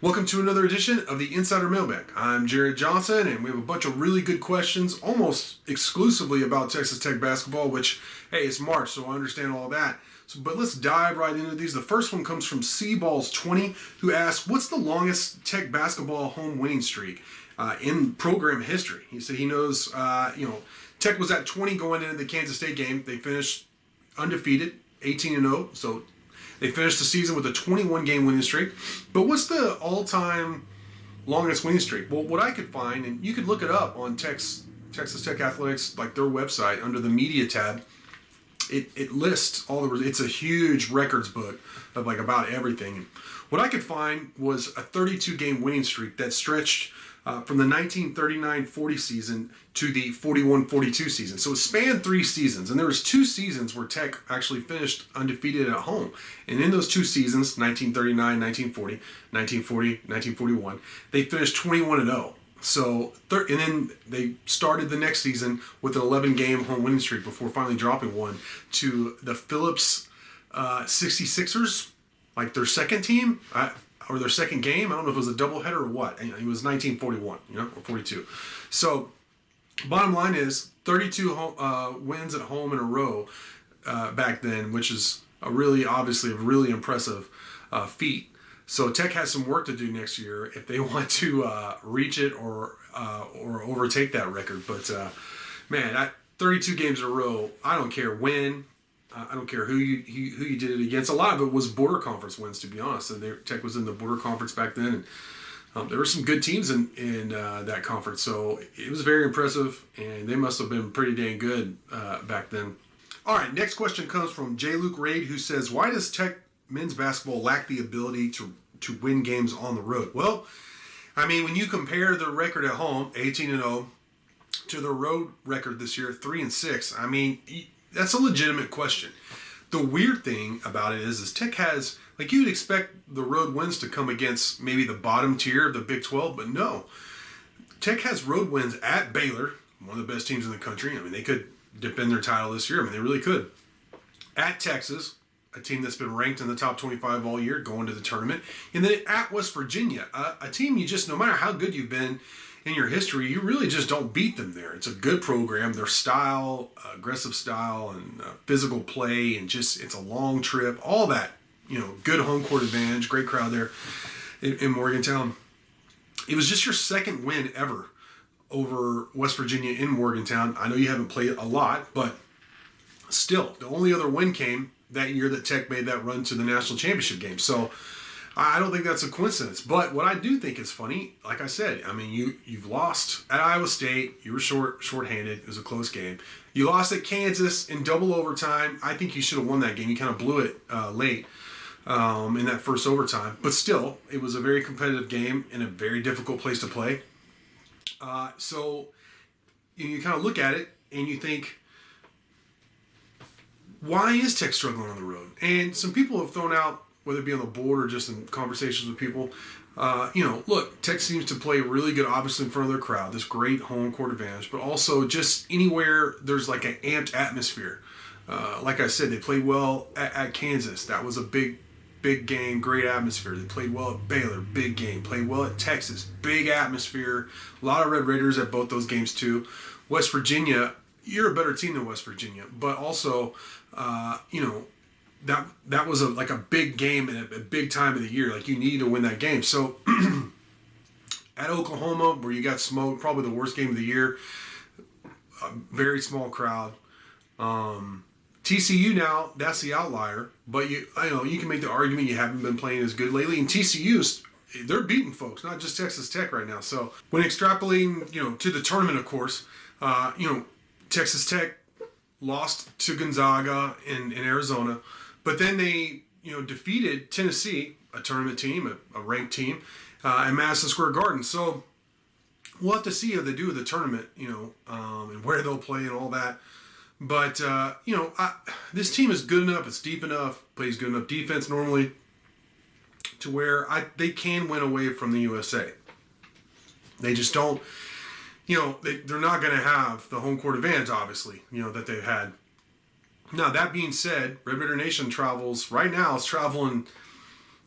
Welcome to another edition of the Insider Mailbag. I'm Jared Johnson, and we have a bunch of really good questions, almost exclusively about Texas Tech basketball, which, hey, it's March, so I understand all that. But let's dive right into these. The first one comes from Seaballs20, who asks, what's the longest Tech basketball home winning streak in program history? He said he knows, Tech was at 20 going into the Kansas State game. They finished undefeated, 18-0, so they finished the season with a 21-game winning streak. But what's the all-time longest winning streak? Well, what I could find, and you could look it up on Texas Tech Athletics, like their website, under the media tab, it lists all the. It's a huge records book of like about everything. And what I could find was a 32-game winning streak that stretched from the 1939-40 season to the 41-42 season. So it spanned 3 seasons, and there was 2 seasons where Tech actually finished undefeated at home. And in those 2 seasons, 1939-1940, 1940-1941, they finished 21-0. So, and then they started the next season with an 11-game home winning streak before finally dropping one to the Phillips 66ers, like their second team. Or their second game. I don't know if it was a doubleheader or what. It was 1941, or 42. So, bottom line is 32 wins at home in a row back then, which is obviously a really impressive feat. So Tech has some work to do next year if they want to reach it or overtake that record. But man, 32 games in a row. I don't care when. I don't care who you did it against. A lot of it was border conference wins, to be honest. And Tech was in the border conference back then, and there were some good teams in that conference. So it was very impressive, and they must have been pretty dang good back then. All right, next question comes from J. Luke Raid, who says, why does Tech men's basketball lack the ability to win games on the road? Well, I mean, when you compare the record at home, 18-0, to the road record this year, 3-6, I mean, that's a legitimate question. The weird thing about it is Tech has, like, you'd expect the road wins to come against maybe the bottom tier of the Big 12, but no. Tech has road wins at Baylor, one of the best teams in the country. I mean, they could defend their title this year. I mean, they really could. At Texas, a team that's been ranked in the top 25 all year, going to the tournament. And then at West Virginia, a team you just, no matter how good you've been in your history, you really just don't beat them there. It's a good program. Their style, aggressive style, and physical play, and just it's a long trip. All that, good home court advantage, great crowd there in Morgantown. It was just your second win ever over West Virginia in Morgantown. I know you haven't played a lot, but still, the only other win came that year that Tech made that run to the national championship game. So I don't think that's a coincidence. But what I do think is funny, like I said, I mean, you've lost at Iowa State. You were shorthanded. It was a close game. You lost at Kansas in double overtime. I think you should have won that game. You kind of blew it late in that first overtime. But still, it was a very competitive game in a very difficult place to play. So you kind of look at it and you think, why is Tech struggling on the road? And some people have thrown out, whether it be on the board or just in conversations with people, look, Tech seems to play really good, obviously, in front of their crowd, this great home court advantage, but also just anywhere there's like an amped atmosphere. Like I said, they played well at Kansas. That was a big game, great atmosphere. They played well at Baylor, big game. Played well at Texas, big atmosphere. A lot of Red Raiders at both those games, too. West Virginia, you're a better team than West Virginia, but also, that was like a big game and a big time of the year. Like, you needed to win that game. So at Oklahoma, where you got smoked, probably the worst game of the year, a very small crowd. TCU now, that's the outlier, but you can make the argument you haven't been playing as good lately. And TCU's, they're beating folks, not just Texas Tech right now. So when extrapolating, to the tournament, of course, Texas Tech lost to Gonzaga in Arizona, but then they, defeated Tennessee, a tournament team, a ranked team, at Madison Square Garden. So we'll have to see how they do with the tournament, and where they'll play and all that. But, this team is good enough, it's deep enough, plays good enough defense normally to where they can win away from the USA. They just don't, they're not going to have the home court advantage, obviously, that they've had. Now, that being said, Red Raider Nation travels, right now, it's traveling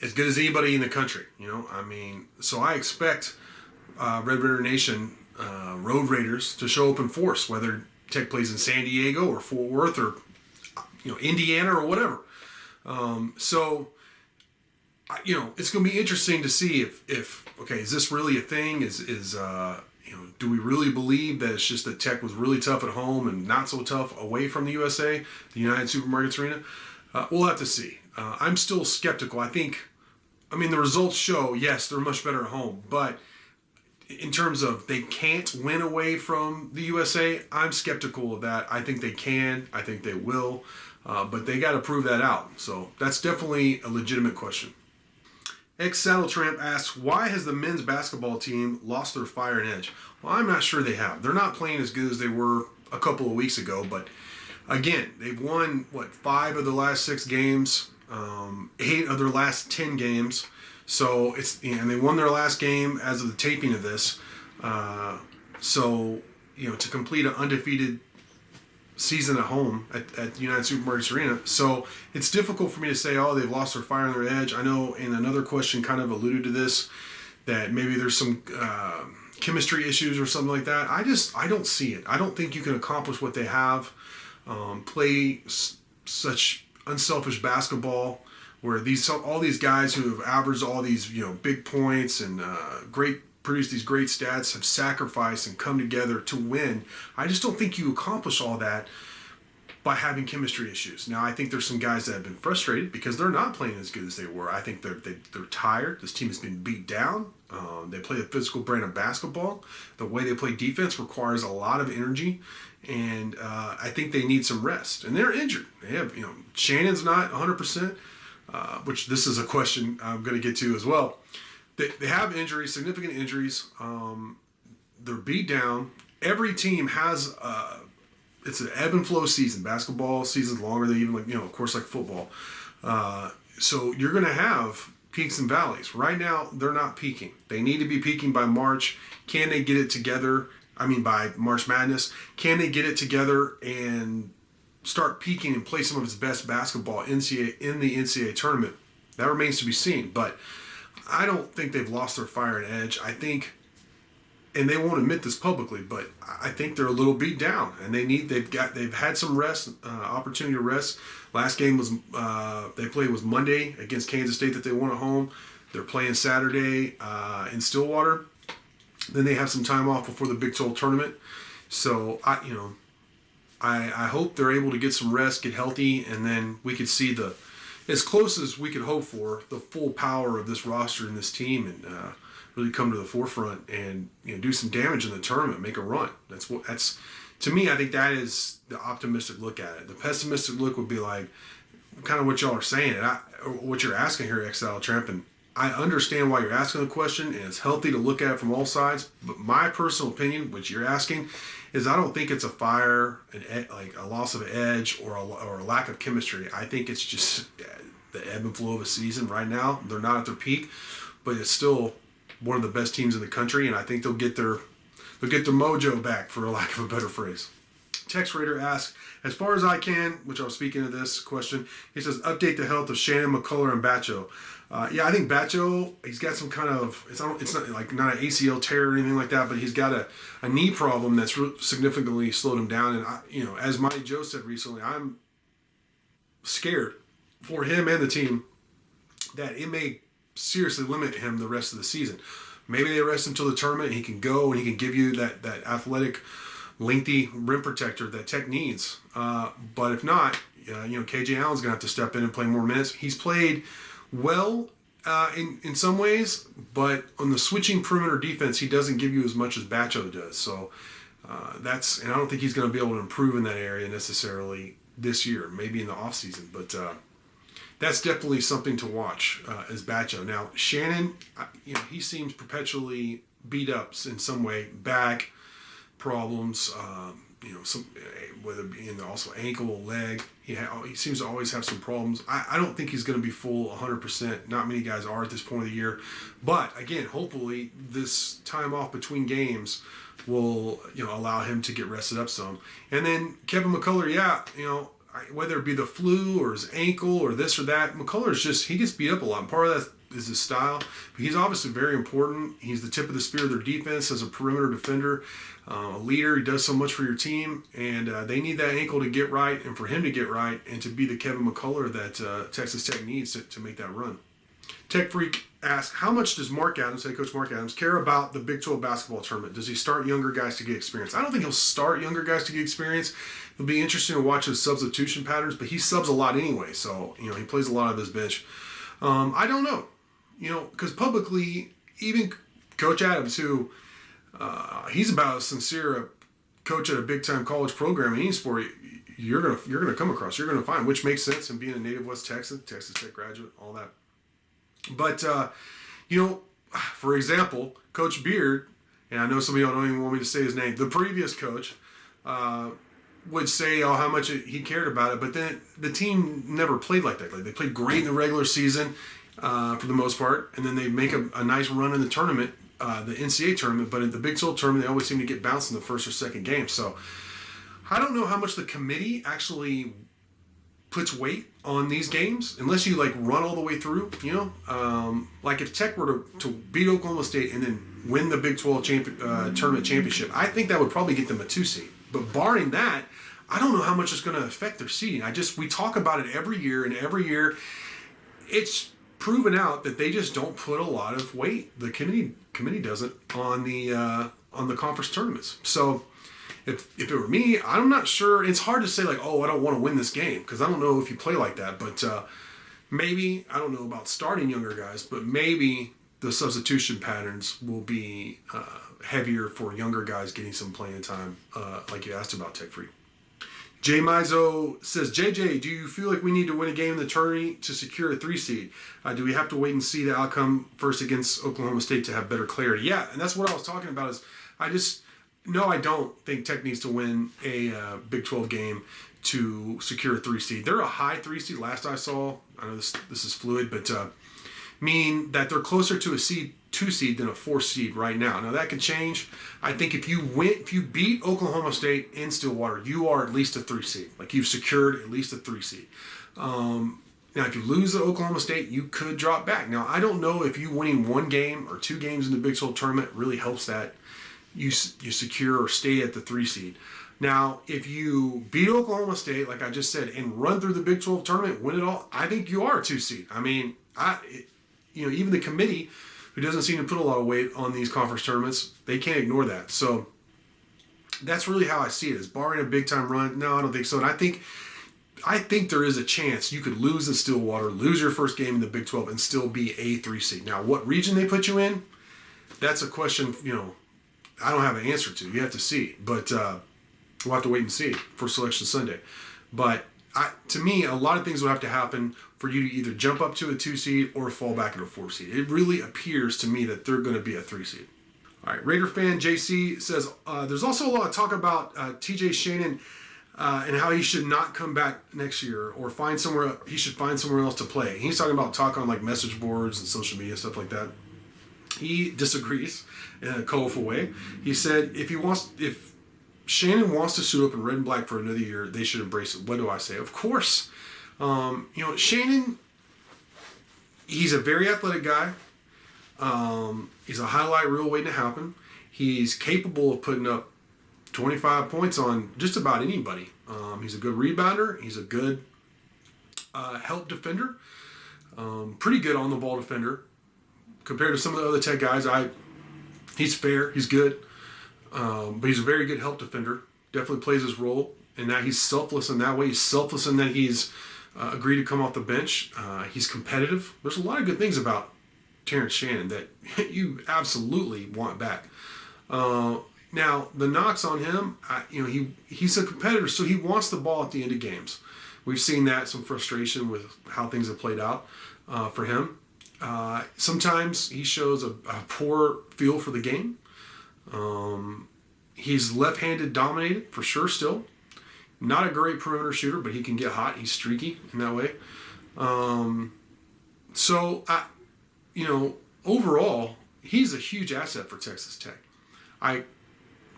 as good as anybody in the country. I mean, so I expect Red Raider Nation Road Raiders to show up in force, whether Tech plays in San Diego or Fort Worth or Indiana or whatever. So it's going to be interesting to see if okay, is this really a thing? Do we really believe that it's just that Tech was really tough at home and not so tough away from the USA, the United Supermarkets Arena? We'll have to see. I'm still skeptical. I mean, the results show, yes, they're much better at home, but in terms of they can't win away from the USA, I'm skeptical of that. I think they can. I think they will. But they got to prove that out. So that's definitely a legitimate question. Saddle Tramp asks, why has the men's basketball team lost their fire and edge? Well, I'm not sure they have. They're not playing as good as they were a couple of weeks ago, but again, they've won, 5 of the last 6 games, 8 of their last 10 games. So and they won their last game as of the taping of this. To complete an undefeated season at home at United Supermarkets Arena. So it's difficult for me to say, they've lost their fire and their edge. I know in another question kind of alluded to this, that maybe there's some chemistry issues or something like that. I don't see it. I don't think you can accomplish what they have, play such unselfish basketball where all these guys who have averaged all these big points and produce these great stats, have sacrificed and come together to win. I just don't think you accomplish all that by having chemistry issues. Now, I think there's some guys that have been frustrated because they're not playing as good as they were. I think they're tired. This team has been beat down. They play a physical brand of basketball. The way they play defense requires a lot of energy, and I think they need some rest. And they're injured. They have, Shannon's not 100%, which this is a question I'm going to get to as well. They have injuries, significant injuries. They're beat down. Every team has it's an ebb and flow season. Basketball season's longer than even of course like football. So you're going to have peaks and valleys. Right now, they're not peaking. They need to be peaking by March. Can they get it together? I mean, by March Madness, can they get it together and start peaking and play some of its best basketball in the NCAA tournament? That remains to be seen, but I don't think they've lost their fire and edge. I think, and they won't admit this publicly, but I think they're a little beat down, and they've had some rest, opportunity to rest. Last game they played was Monday against Kansas State that they won at home. They're playing Saturday in Stillwater. Then they have some time off before the Big 12 tournament. So I hope they're able to get some rest, get healthy, and then we could see as close as we could hope for the full power of this roster and this team, and really come to the forefront and do some damage in the tournament, make a run. That's to me, I think that is the optimistic look at it. The pessimistic look would be like kind of what y'all are saying, or what you're asking here, Saddle Tramp. And I understand why you're asking the question, and it's healthy to look at it from all sides. But my personal opinion, which you're asking, is I don't think it's a fire, like a loss of edge, or a lack of chemistry. I think it's just the ebb and flow of a season. Right now, they're not at their peak, but it's still one of the best teams in the country, and I think they'll get their mojo back, for a lack of a better phrase. Tex Raider asks, as far as I can, which I was speaking of this question, he says, update the health of Shannon, Mccullar, and Bacho. I think Bacho, he's got some kind of, it's not like not an ACL tear or anything like that, but he's got a knee problem that's significantly slowed him down. And, as Mighty Joe said recently, I'm scared for him and the team that it may seriously limit him the rest of the season. Maybe they rest him till the tournament and he can go and he can give you that athletic, lengthy rim protector that Tech needs. But if not, KJ Allen's going to have to step in and play more minutes. He's played well in some ways, but on the switching perimeter defense, he doesn't give you as much as Bacho does. So and I don't think he's going to be able to improve in that area necessarily this year, maybe in the offseason. But that's definitely something to watch as Bacho. Now, Shannon, he seems perpetually beat up in some way, back problems, some whether it be in also ankle, leg. He seems to always have some problems. I don't think he's going to be full 100%. Not many guys are at this point of the year. But, again, hopefully this time off between games will allow him to get rested up some. And then Kevin Mccullar, whether it be the flu or his ankle or this or that, Mccullar he gets beat up a lot. And part of that is his style. But he's obviously very important. He's the tip of the spear of their defense as a perimeter defender, a leader. He does so much for your team. And they need that ankle to get right and for him to get right and to be the Kevin Mccullar that Texas Tech needs to make that run. Tech Freak asks, how much does head coach Mark Adams, care about the Big 12 basketball tournament? Does he start younger guys to get experience? I don't think he'll start younger guys to get experience. It'll be interesting to watch his substitution patterns, but he subs a lot anyway, so he plays a lot of his bench. I don't know, because publicly, even Coach Adams, who he's about as sincere a coach at a big time college program in any sport you're gonna come across, you're gonna find, which makes sense in being a native West Texan, Texas Tech graduate, all that. But, for example, Coach Beard, and I know some of y'all don't even want me to say his name, the previous coach would say how much he cared about it, but then the team never played like that. Like, they played great in the regular season for the most part, and then they make a nice run in the tournament, the NCAA tournament, but in the Big 12 tournament, they always seem to get bounced in the first or second game. So I don't know how much the committee actually puts weight on these games unless you run all the way through, like if Tech were to beat Oklahoma State and then win the Big 12 tournament championship, I think that would probably get them a 2 seed. But barring that, I don't know how much it's going to affect their seeding. We talk about it every year, and every year it's proven out that they just don't put a lot of weight. The committee doesn't on the conference tournaments. So if it were me, I'm not sure. It's hard to say I don't want to win this game, because I don't know if you play like that. But maybe, I don't know about starting younger guys, but maybe the substitution patterns will be heavier for younger guys getting some playing time, like you asked about, Tech Free. Jay Mizo says, JJ, do you feel like we need to win a game in the tourney to secure a 3 seed? Do we have to wait and see the outcome first against Oklahoma State to have better clarity? Yeah, and that's what I was talking about. No, I don't think Tech needs to win a Big 12 game to secure a 3 seed. They're a high 3 seed last I saw. I know this is fluid, but meaning that they're closer to a 2 seed than a 4 seed right now. Now that could change. I think if you beat Oklahoma State in Stillwater, you are at least a 3 seed. You've secured at least a 3 seed. Now, if you lose to Oklahoma State, you could drop back. Now, I don't know if you winning 1 game or 2 games in the Big 12 tournament really helps that you secure or stay at the 3 seed. Now, if you beat Oklahoma State, like I just said, and run through the Big 12 tournament, win it all, I think you are a 2 seed. I mean, even the committee, who doesn't seem to put a lot of weight on these conference tournaments, they can't ignore that. So that's really how I see it. Is barring a big time run, no, I don't think so. And I think there is a chance you could lose in Stillwater, lose your first game in the Big 12, and still be a 3 seed. Now, what region they put you in, that's a question, I don't have an answer to. You have to see. But we'll have to wait and see for Selection Sunday. But to me, a lot of things will have to happen for you to either jump up to a 2 seed or fall back into a 4 seed. It really appears to me that they're going to be a 3 seed. All right, Raider fan JC says, there's also a lot of talk about TJ Shannon and how he should not come back next year or he should find somewhere else to play. He's talking about talk on message boards and social media, stuff like that. He disagrees in a colorful way. He said if Shannon wants to suit up in red and black for another year, they should embrace it. What do I say? Of course. Shannon, he's a very athletic guy. He's a highlight reel waiting to happen. He's capable of putting up 25 points on just about anybody. He's a good rebounder. He's a good help defender. Pretty good on the ball defender compared to some of the other Tech guys. He's fair. He's good. But he's a very good help defender. Definitely plays his role. And that he's selfless in that way. He's selfless in that he's agreed to come off the bench. He's competitive. There's a lot of good things about Terrence Shannon that you absolutely want back. Now, the knocks on him, he's a competitor, so he wants the ball at the end of games. We've seen that, some frustration with how things have played out for him. Sometimes he shows a poor feel for the game. He's left-handed dominated, for sure, still. Not a great perimeter shooter, but he can get hot. He's streaky in that way. Overall, he's a huge asset for Texas Tech. I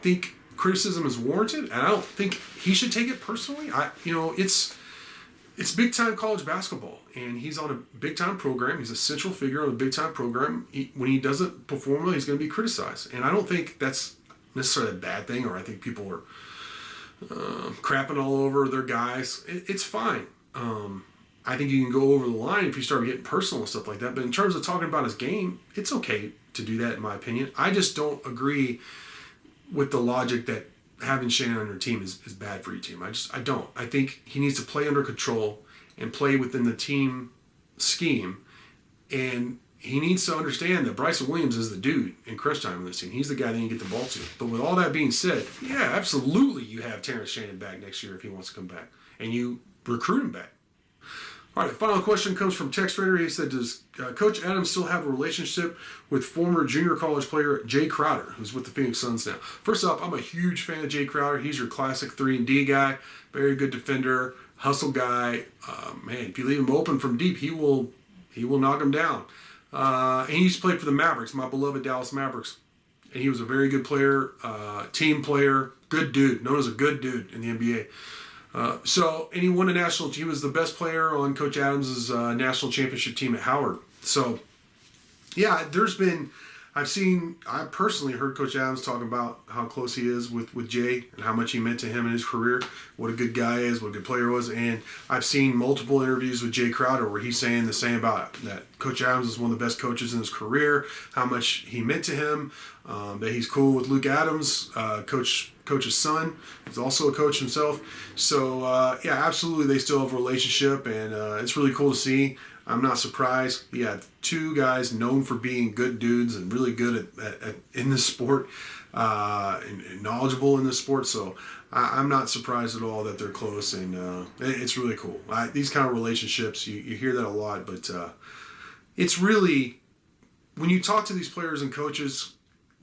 think criticism is warranted, and I don't think he should take it personally. it's big time college basketball, and he's on a big time program. He's a central figure on a big time program. When he doesn't perform well, he's going to be criticized, and I don't think that's necessarily a bad thing, or I think people are crapping all over their guys. It's fine. I think you can go over the line if you start getting personal and stuff like that. But in terms of talking about his game, it's okay to do that, in my opinion. I just don't agree with the logic that having Shannon on your team is bad for your team. I don't. I think he needs to play under control and play within the team scheme. And he needs to understand that Bryson Williams is the dude in crunch time in this team. He's the guy that you get the ball to. But with all that being said, yeah, absolutely you have Terrence Shannon back next year if he wants to come back. And you recruit him back. All right, the final question comes from Text Raider. He said, does Coach Adams still have a relationship with former junior college player Jay Crowder, who's with the Phoenix Suns now? First off, I'm a huge fan of Jay Crowder. He's your classic 3-and-D guy, very good defender, hustle guy. Man, if you leave him open from deep, he will knock him down. And he used to play for the Mavericks, my beloved Dallas Mavericks. And he was a very good player, team player, good dude, known as a good dude in the NBA. And he won he was the best player on Coach Adams' national championship team at Howard. So, yeah, I personally heard Coach Adams talk about how close he is with Jay and how much he meant to him in his career, what a good guy is, what a good player was. And I've seen multiple interviews with Jay Crowder where he's saying the same about that Coach Adams is one of the best coaches in his career, how much he meant to him, that he's cool with Luke Adams, Coach's son. He's also a coach himself. So, yeah, absolutely they still have a relationship, and it's really cool to see. I'm not surprised. He had two guys known for being good dudes and really good at in this sport, and knowledgeable in this sport. So I'm not surprised at all that they're close, and it's really cool. These kind of relationships, you hear that a lot, but it's really, when you talk to these players and coaches,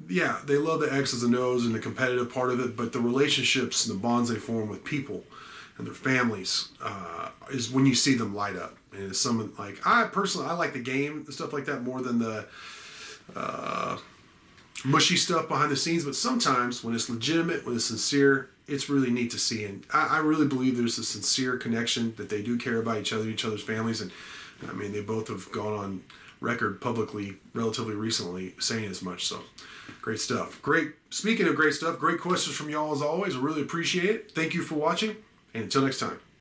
yeah, they love the X's and O's and the competitive part of it, but the relationships and the bonds they form with people and their families is when you see them light up. And it's someone like, I like the game and stuff like that more than the mushy stuff behind the scenes. But sometimes when it's legitimate, when it's sincere, it's really neat to see. And I really believe there's a sincere connection, that they do care about each other's families. And I mean, they both have gone on record publicly relatively recently saying as much. So great stuff. Speaking of great stuff, great questions from y'all as always. I really appreciate it. Thank you for watching, and until next time.